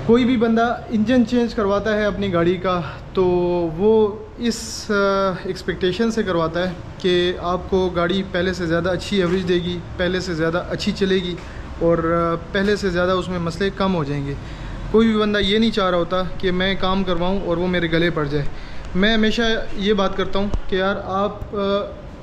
कोई भी बंदा इंजन चेंज करवाता है अपनी गाड़ी का तो वो इस एक्सपेक्टेशन से करवाता है कि आपको गाड़ी पहले से ज़्यादा अच्छी एवरेज देगी, पहले से ज़्यादा अच्छी चलेगी और पहले से ज़्यादा उसमें मसले कम हो जाएंगे। कोई भी बंदा ये नहीं चाह रहा होता कि मैं काम करवाऊँ और वो मेरे गले पड़ जाए। मैं हमेशा ये बात करता हूँ कि यार आप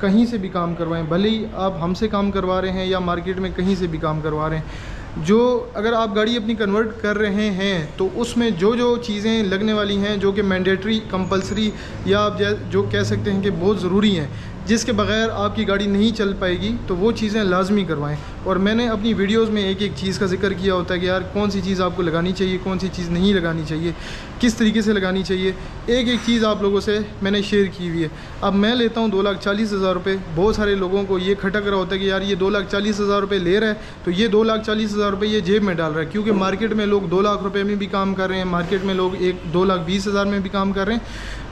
कहीं से भी काम करवाएं, भले ही आप हमसे काम करवा रहे हैं या मार्केट में कहीं से भी काम करवा रहे हैं, जो अगर आप गाड़ी अपनी कन्वर्ट कर रहे हैं तो उसमें जो जो चीज़ें लगने वाली हैं जो कि मैंडेटरी, कंपलसरी या आप जो कह सकते हैं कि बहुत ज़रूरी हैं, जिसके बगैर आपकी गाड़ी नहीं चल पाएगी, तो वो चीज़ें लाजमी करवाएं। और मैंने अपनी वीडियोस में एक एक चीज़ का जिक्र किया होता है कि यार कौन सी चीज़ आपको लगानी चाहिए, कौन सी चीज़ नहीं लगानी चाहिए, किस तरीके से लगानी चाहिए, एक एक चीज़ आप लोगों से मैंने शेयर की हुई है। अब मैं लेता हूँ 2,40,000 रुपये, बहुत सारे लोगों को ये खटक रहा होता है कि यार ये 2,40,000 रुपये ले रहा है तो ये 2,40,000 रुपये ये जेब में डाल रहा है, क्योंकि मार्केट में लोग 2 लाख रुपये में भी काम कर रहे हैं, मार्केट में लोग 2,20,000 में भी काम कर रहे हैं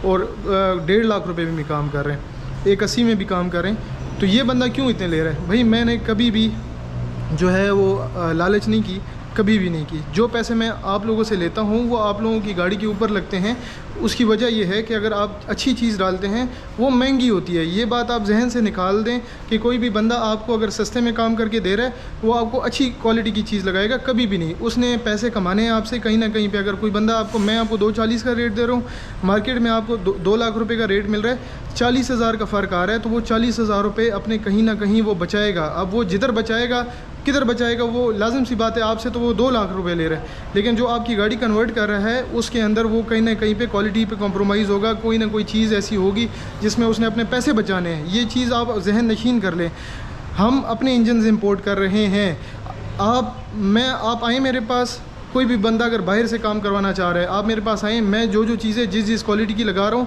और 1.5 लाख रुपये में भी काम कर रहे हैं, 1,80 में भी काम कर रहे हैं। तो ये बंदा क्यों इतने ले रहा है? भाई मैंने कभी भी जो है वो लालच नहीं की, कभी भी नहीं की। जो पैसे मैं आप लोगों से लेता हूँ वो आप लोगों की गाड़ी के ऊपर लगते हैं। उसकी वजह यह है कि अगर आप अच्छी चीज़ डालते हैं वो महंगी होती है। ये बात आप जहन से निकाल दें कि कोई भी बंदा आपको अगर सस्ते में काम करके दे रहा है वो आपको अच्छी क्वालिटी की चीज़ लगाएगा, कभी भी नहीं। उसने पैसे कमाने हैं आपसे कहीं ना कहीं पे। अगर कोई बंदा मैं आपको 2,40 का रेट दे रहा हूँ, मार्केट में आपको 2 लाख रुपये का रेट मिल रहा है, 40,000 का फ़र्क आ रहा है, तो वो 40,000 रुपये अपने कहीं ना कहीं वो बचाएगा। अब वो जिधर बचाएगा किधर बचाएगा, वो लाजिम सी बात है, आपसे तो वो 2 लाख रुपए ले रहा है, लेकिन जो आपकी गाड़ी कन्वर्ट कर रहा है उसके अंदर वो कहीं ना कहीं पे क्वालिटी पे कॉम्प्रोमाइज़ होगा। कोई ना कोई चीज़ ऐसी होगी जिसमें उसने अपने पैसे बचाने हैं। ये चीज़ आप जहन नशीन कर लें। हम अपने इंजन इंपोर्ट कर रहे हैं। आप आएँ मेरे पास, कोई भी बंदा अगर बाहर से काम करवाना चाह रहा है, आप मेरे पास आएँ, मैं जो जो चीज़ें जिस क्वालिटी की लगा रहा हूँ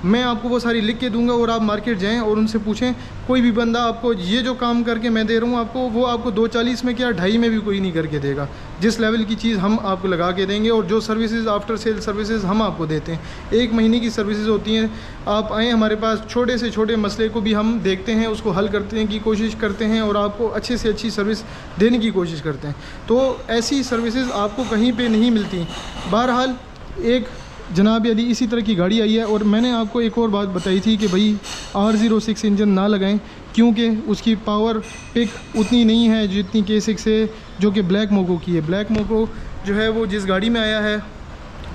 मैं आपको वो सारी लिख के दूंगा और आप मार्केट जाएं और उनसे पूछें। कोई भी बंदा आपको ये जो काम करके मैं दे रहा हूँ आपको, वो आपको 2,40 में क्या 2.5 में भी कोई नहीं करके देगा। जिस लेवल की चीज़ हम आपको लगा के देंगे और जो सर्विसेज आफ्टर सेल सर्विसेज हम आपको देते हैं, 1 महीने की सर्विसेज होती हैं। आप आएँ हमारे पास, छोटे से छोटे मसले को भी हम देखते हैं, उसको हल करते की कोशिश करते हैं और आपको अच्छे से अच्छी सर्विस देने की कोशिश करते हैं। तो ऐसी सर्विसेज आपको कहीं पर नहीं मिलती। बहरहाल एक जनाब अली इसी तरह की गाड़ी आई है और मैंने आपको एक और बात बताई थी कि भाई R06 इंजन ना लगाएं, क्योंकि उसकी पावर पिक उतनी नहीं है जितनी K6 है, जो कि ब्लैक मोको की है। ब्लैक मोको जो है वो जिस गाड़ी में आया है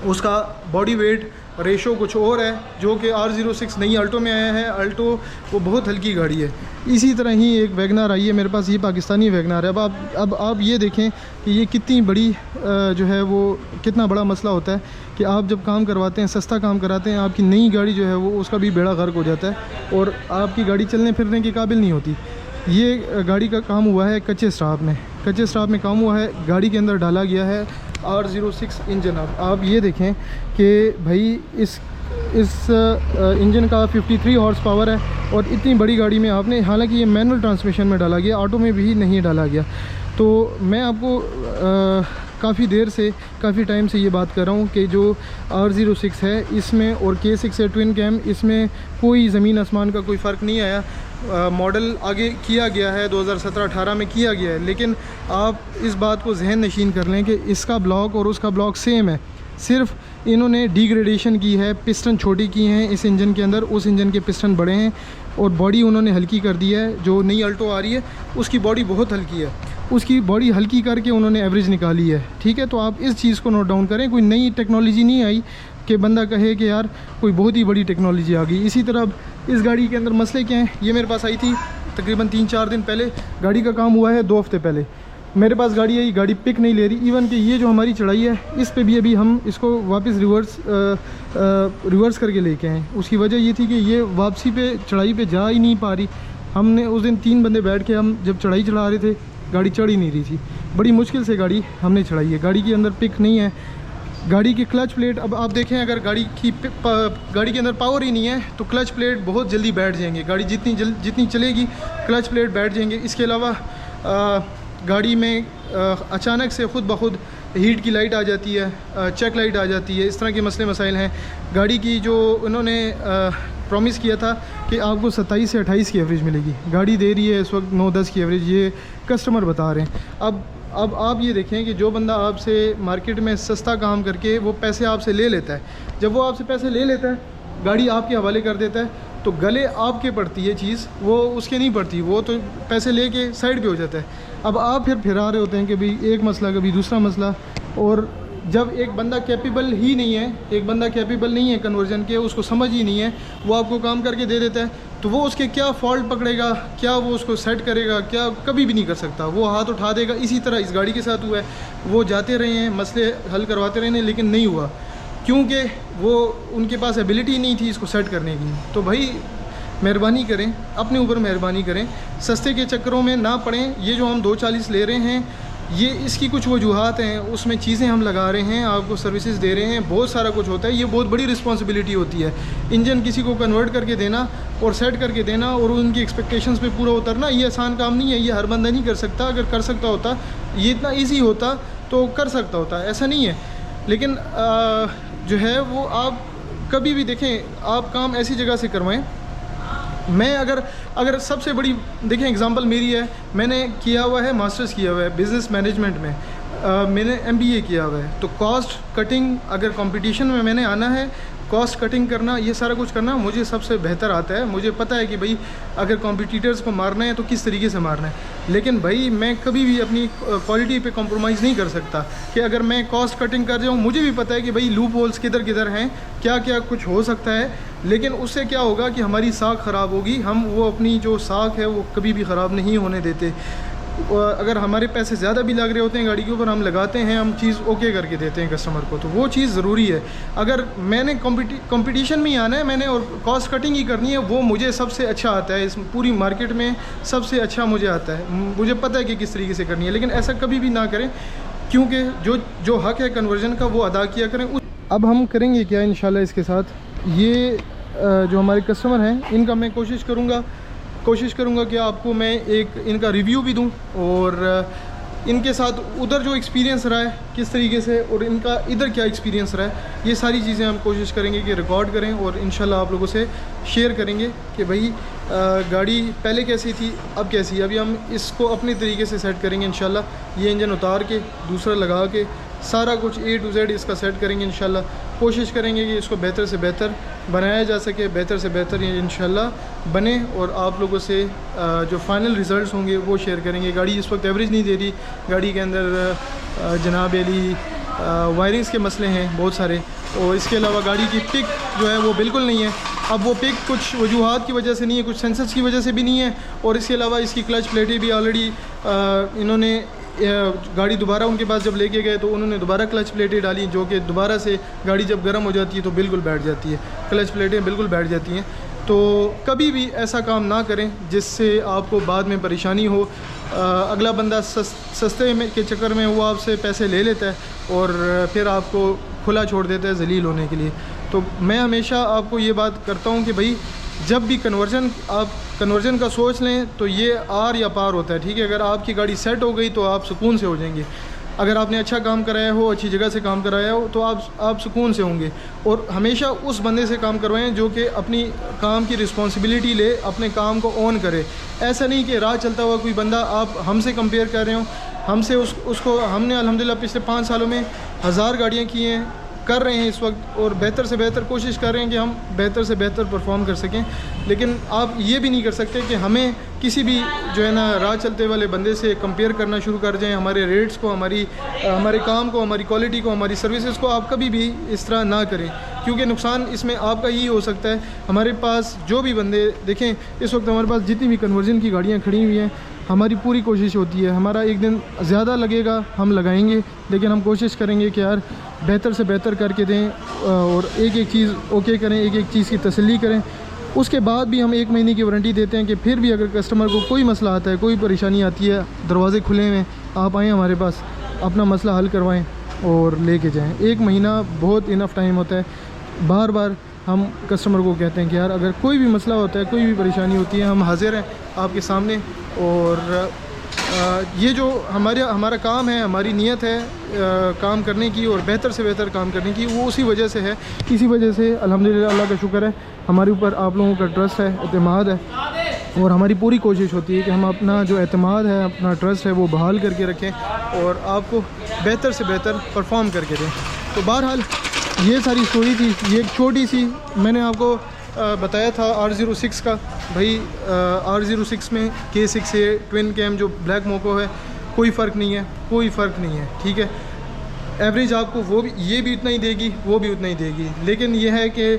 उसका बॉडी वेट रेशो कुछ और है, जो कि R06 नई अल्टो में आया है। अल्टो वो बहुत हल्की गाड़ी है। इसी तरह ही एक वैगनार आई है मेरे पास, ये पाकिस्तानी वैगनार है। अब आप ये देखें कि ये कितनी बड़ी जो है वो कितना बड़ा मसला होता है कि आप जब काम करवाते हैं, सस्ता काम कराते हैं, आपकी नई गाड़ी जो है वो उसका भी बेड़ा गर्क हो जाता है और आपकी गाड़ी चलने फिरने के काबिल नहीं होती। ये गाड़ी का काम हुआ है कच्चे स्टाफ में काम हुआ है। गाड़ी के अंदर डाला गया है R06 इंजन। आप ये देखें कि भाई इस इंजन का 53 हॉर्स पावर है और इतनी बड़ी गाड़ी में आपने, हालांकि ये मैनुअल ट्रांसमिशन में डाला गया, ऑटो में भी नहीं डाला गया। तो मैं आपको काफ़ी टाइम से ये बात कर रहा हूँ कि जो R06 है इसमें और K6 है ट्विन कैम, इसमें कोई ज़मीन आसमान का कोई फ़र्क नहीं आया। मॉडल आगे किया गया है, 2017-18 में किया गया है, लेकिन आप इस बात को जहन नशीन कर लें कि इसका ब्लॉक और उसका ब्लॉक सेम है। सिर्फ इन्होंने डिग्रेडेशन की है, पिस्टन छोटी की हैं इस इंजन के अंदर, उस इंजन के पिस्टन बड़े हैं और बॉडी उन्होंने हल्की कर दी है। जो नई अल्टो आ रही है उसकी बॉडी बहुत हल्की है, उसकी बॉडी हल्की करके उन्होंने एवरेज निकाली है। ठीक है, तो आप इस चीज़ को नोट डाउन करें। कोई नई टेक्नोलॉजी नहीं आई कि बंदा कहे कि यार कोई बहुत ही बड़ी टेक्नोलॉजी आ गई। इसी तरह इस गाड़ी के अंदर मसले क्या हैं, ये मेरे पास आई थी तकरीबन 3-4 दिन पहले। गाड़ी का काम हुआ है 2 हफ्ते पहले मेरे पास गाड़ी आई, गाड़ी पिक नहीं ले रही। इवन कि ये जो हमारी चढ़ाई है इस पे भी अभी हम इसको वापस रिवर्स करके लेके आए। उसकी वजह ये थी कि ये वापसी पे चढ़ाई पे जा ही नहीं पा रही। हमने उस दिन 3 बंदे बैठ के हम जब चढ़ाई चढ़ा रहे थे, गाड़ी चढ़ ही नहीं रही थी। बड़ी मुश्किल से गाड़ी हमने चढ़ाई है। गाड़ी के अंदर पिक नहीं है, गाड़ी की क्लच प्लेट, अब आप देखें अगर गाड़ी के अंदर पावर ही नहीं है तो क्लच प्लेट बहुत जल्दी बैठ जाएंगे। गाड़ी जितनी चलेगी क्लच प्लेट बैठ जाएंगे। इसके अलावा गाड़ी में अचानक से ख़ुद ब खुद हीट की लाइट आ जाती है, चेक लाइट आ जाती है। इस तरह के मसले मसाइल हैं। गाड़ी की जो उन्होंने प्रॉमिस किया था कि आपको 27 से 28 की एवरेज मिलेगी, गाड़ी दे रही है इस वक्त 9-10 की एवरेज, ये कस्टमर बता रहे हैं। अब अब आप ये देखें कि जो बंदा आपसे मार्केट में सस्ता काम करके वो पैसे आपसे ले लेता है, जब वो आपसे पैसे ले लेता है, गाड़ी आपके हवाले कर देता है, तो गले आपके पड़ती है चीज़, वो उसके नहीं पड़ती, वो तो पैसे लेके साइड पे हो जाता है। अब आप फिर फिरा रहे होते हैं कि भाई एक मसला कभी दूसरा मसला, और जब एक बंदा कैपेबल ही नहीं है, एक बंदा कैपेबल नहीं है कन्वर्जन के, उसको समझ ही नहीं है, वो आपको काम करके दे देता है, तो वो उसके क्या फ़ॉल्ट पकड़ेगा, क्या वो उसको सेट करेगा, क्या कभी भी नहीं कर सकता, वो हाथ उठा देगा। इसी तरह इस गाड़ी के साथ हुआ है, वो जाते रहे हैं, मसले हल करवाते रहे हैं, लेकिन नहीं हुआ, क्योंकि वो उनके पास एबिलिटी नहीं थी इसको सेट करने की। तो भाई मेहरबानी करें, अपने ऊपर मेहरबानी करें, सस्ते के चक्करों में ना पड़ें। ये जो हम 240 ले रहे हैं, ये इसकी कुछ वजूहात हैं, उसमें चीज़ें हम लगा रहे हैं, आपको सर्विसेज दे रहे हैं, बहुत सारा कुछ होता है, ये बहुत बड़ी रिस्पॉन्सिबिलिटी होती है। इंजन किसी को कन्वर्ट करके देना और सेट करके देना और उनकी एक्सपेक्टेशंस पे पूरा उतरना, ये आसान काम नहीं है, ये हर बंदा नहीं कर सकता। अगर कर सकता होता, ये इतना ईजी होता तो कर सकता होता, ऐसा नहीं है। लेकिन जो है वो आप कभी भी देखें, आप काम ऐसी जगह से करवाएं। मैं अगर सबसे बड़ी देखें एग्जांपल मेरी है, मैंने किया हुआ है, मास्टर्स किया हुआ है बिज़नेस मैनेजमेंट में, मैंने MBA किया हुआ है, तो कॉस्ट कटिंग, अगर कंपटीशन में मैंने आना है, कॉस्ट कटिंग करना, ये सारा कुछ करना मुझे सबसे बेहतर आता है। मुझे पता है कि भाई अगर कॉम्पिटिटर्स को मारना है तो किस तरीके से मारना है, लेकिन भाई मैं कभी भी अपनी क्वालिटी पे कॉम्प्रोमाइज़ नहीं कर सकता कि अगर मैं कॉस्ट कटिंग कर जाऊँ। मुझे भी पता है कि भाई लूप होल्स किधर किधर हैं, क्या क्या कुछ हो सकता है, लेकिन उससे क्या होगा कि हमारी साख ख़राब होगी। हम वो अपनी जो साख है वो कभी भी ख़राब नहीं होने देते। अगर हमारे पैसे ज़्यादा भी लग रहे होते हैं गाड़ी के ऊपर, हम लगाते हैं, हम चीज़ ओके करके देते हैं कस्टमर को, तो वो चीज़ ज़रूरी है। अगर मैंने कंपटीशन में ही आना है, मैंने और कॉस्ट कटिंग ही करनी है, वो मुझे सबसे अच्छा आता है, इस पूरी मार्केट में सबसे अच्छा मुझे आता है, मुझे पता है कि किस तरीके से करनी है। लेकिन ऐसा कभी भी ना करें, क्योंकि जो हक़ है कन्वर्जन का वो अदा किया करें। अब हम करेंगे क्या इंशाल्लाह इसके साथ, ये जो हमारे कस्टमर हैं इनका मैं कोशिश करूँगा कि आपको मैं एक इनका रिव्यू भी दूं, और इनके साथ उधर जो एक्सपीरियंस रहा है किस तरीके से, और इनका इधर क्या एक्सपीरियंस रहा है, ये सारी चीज़ें हम कोशिश करेंगे कि रिकॉर्ड करें और इंशाल्लाह आप लोगों से शेयर करेंगे कि भाई गाड़ी पहले कैसी थी, अब कैसी है। अभी हम इसको अपने तरीके से सेट करेंगे इंशाल्लाह, ये इंजन उतार के दूसरा लगा के सारा कुछ A to Z इसका सेट करेंगे इंशाल्लाह। कोशिश करेंगे कि इसको बेहतर से बेहतर बनाया जा सके, बेहतर से बेहतर ये इंशाल्लाह बने, और आप लोगों से जो फाइनल रिज़ल्ट्स होंगे वो शेयर करेंगे। गाड़ी इस वक्त एवरेज नहीं दे रही, गाड़ी के अंदर जनाब अली वायरिंग्स के मसले हैं बहुत सारे, और इसके अलावा गाड़ी की पिक जो है वो बिल्कुल नहीं है। अब वो पिक कुछ वजूहात की वजह से नहीं है, कुछ सेंसर्स की वजह से भी नहीं है, और इसके अलावा इसकी क्लच प्लेटें भी ऑलरेडी इन्होंने गाड़ी दोबारा उनके पास जब लेके गए तो उन्होंने दोबारा क्लच प्लेटें डाली, जो कि दोबारा से गाड़ी जब गर्म हो जाती है तो बिल्कुल बैठ जाती है, क्लच प्लेटें बिल्कुल बैठ जाती हैं। तो कभी भी ऐसा काम ना करें जिससे आपको बाद में परेशानी हो। अगला बंदा सस्ते में के चक्कर में वो आपसे पैसे ले लेता है और फिर आपको खुला छोड़ देता है जलील होने के लिए। तो मैं हमेशा आपको ये बात करता हूँ कि भाई जब भी कन्वर्जन का सोच लें तो ये आर या पार होता है, ठीक है। अगर आपकी गाड़ी सेट हो गई तो आप सुकून से हो जाएंगे। अगर आपने अच्छा काम कराया हो, अच्छी जगह से काम कराया हो, तो आप सुकून से होंगे। और हमेशा उस बंदे से काम करवाएं जो कि अपनी काम की रिस्पॉन्सिबिलिटी ले, अपने काम को ऑन करे। ऐसा नहीं कि राह चलता हुआ कोई बंदा आप हमसे कंपेयर कर रहे हो, हमसे उसको हमने अल्हम्दुलिल्लाह पिछले 5 सालों में 1000 गाड़ियाँ की हैं, कर रहे हैं इस वक्त, और बेहतर से बेहतर कोशिश कर रहे हैं कि हम बेहतर से बेहतर परफॉर्म कर सकें। लेकिन आप ये भी नहीं कर सकते कि हमें किसी भी जो है ना राह चलते वाले बंदे से कंपेयर करना शुरू कर जाएं। हमारे रेट्स को, हमारे काम को, हमारी क्वालिटी को, हमारी सर्विसेज को आप कभी भी इस तरह ना करें, क्योंकि नुकसान इसमें आपका ही हो सकता है। हमारे पास जो भी बंदे देखें, इस वक्त हमारे पास जितनी भी कन्वर्जन की गाड़ियाँ खड़ी हुई हैं, हमारी पूरी कोशिश होती है, हमारा एक दिन ज़्यादा लगेगा हम लगाएंगे, लेकिन हम कोशिश करेंगे कि यार बेहतर से बेहतर करके दें और एक एक चीज़ ओके करें, एक एक चीज़ की तसल्ली करें। उसके बाद भी हम 1 महीने की वारंटी देते हैं कि फिर भी अगर कस्टमर को कोई मसला आता है, कोई परेशानी आती है, दरवाज़े खुले हैं, आप आएँ हमारे पास, अपना मसला हल करवाएं और लेके जाएं। 1 महीना बहुत इनफ टाइम होता है। बार बार हम कस्टमर को कहते हैं कि यार अगर कोई भी मसला होता है, कोई भी परेशानी होती है, हम हाजिर हैं आपके सामने। और ये जो हमारा काम है, हमारी नीयत है काम करने की और बेहतर से बेहतर काम करने की, वो उसी वजह से है। इसी वजह से अल्हम्दुलिल्लाह, अल्लाह का शुक्र है, हमारे ऊपर आप लोगों का ट्रस्ट है, एतमाद है। और हमारी पूरी कोशिश होती है कि हम अपना जो एतमाद है, अपना ट्रस्ट है, वो बहाल करके रखें और आपको बेहतर से बेहतर परफॉर्म करके दें। तो बहरहाल ये सारी स्टोरी थी। ये एक छोटी सी मैंने आपको बताया था R06 का। भाई R06 में K6 है, ट्विन कैम जो ब्लैक मोको है, कोई फ़र्क नहीं है, कोई फ़र्क नहीं है, ठीक है। एवरेज आपको वो भी, ये भी उतना ही देगी, वो भी उतना ही देगी, लेकिन ये है कि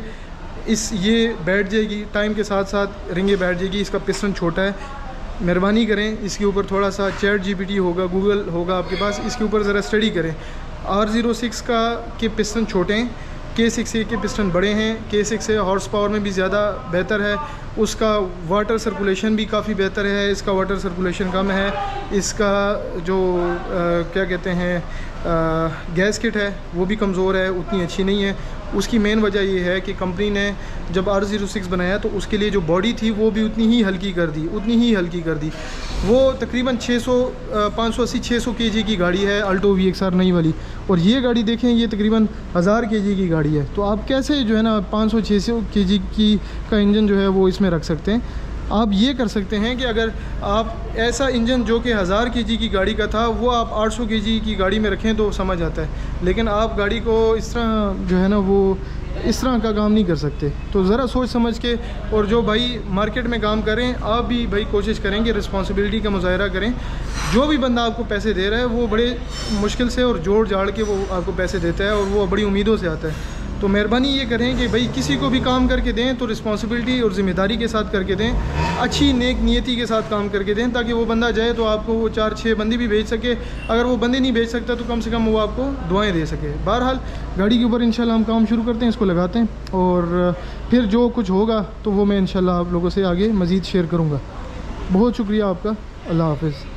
ये बैठ जाएगी टाइम के साथ साथ, रिंगे बैठ जाएगी। इसका पिस्टन छोटा है, मेहरबानी करें इसके ऊपर थोड़ा सा ChatGPT होगा, गूगल होगा आपके पास, इसके ऊपर ज़रा स्टडी करें। R06 का के पिस्टन छोटे हैं, K6A के पिस्टन बड़े हैं। K6A हॉर्स पावर में भी ज़्यादा बेहतर है, उसका वाटर सर्कुलेशन भी काफ़ी बेहतर है, इसका वाटर सर्कुलेशन कम है। इसका जो क्या कहते हैं गैस किट है वो भी कमज़ोर है, उतनी अच्छी नहीं है। उसकी मेन वजह ये है कि कंपनी ने जब R06 बनाया तो उसके लिए जो बॉडी थी वो भी उतनी ही हल्की कर दी, उतनी ही हल्की कर दी। वो तकरीबन 580-600 kg की गाड़ी है अल्टो VXR नई वाली, और ये गाड़ी देखें ये तकरीबन 1000 kg की गाड़ी है। तो आप कैसे जो है ना 500-600 kg की का इंजन जो है वो इसमें रख सकते हैं। आप ये कर सकते हैं कि अगर आप ऐसा इंजन जो कि 1000 kg की गाड़ी का था वो आप 800 kg की गाड़ी में रखें तो समझ आता है, लेकिन आप गाड़ी को इस तरह जो है ना वो इस तरह का काम नहीं कर सकते। तो ज़रा सोच समझ के, और जो भाई मार्केट में काम करें आप भी भाई कोशिश करें कि रिस्पॉन्सिबिलिटी का मुजाहरा करें। जो भी बंदा आपको पैसे दे रहा है वो बड़े मुश्किल से और जोड़ जाड़ के वो आपको पैसे देता है और वो बड़ी उम्मीदों से आता है। तो मेहरबानी ये करें कि भाई किसी को भी काम करके दें तो रिस्पॉन्सिबिलिटी और ज़िम्मेदारी के साथ करके दें, अच्छी नेक नियति के साथ काम करके दें, ताकि वो बंदा जाए तो आपको वो 4-6 बंदे भी भेज सके। अगर वो बंदे नहीं भेज सकता तो कम से कम वो आपको दुआएं दे सके। बहरहाल गाड़ी के ऊपर इंशाल्लाह हम काम शुरू करते हैं, इसको लगाते हैं और फिर जो कुछ होगा तो वो मैं इंशाल्लाह आप लोगों से आगे मज़ीद शेयर करूँगा। बहुत शुक्रिया आपका। अल्लाह हाफ़िज़।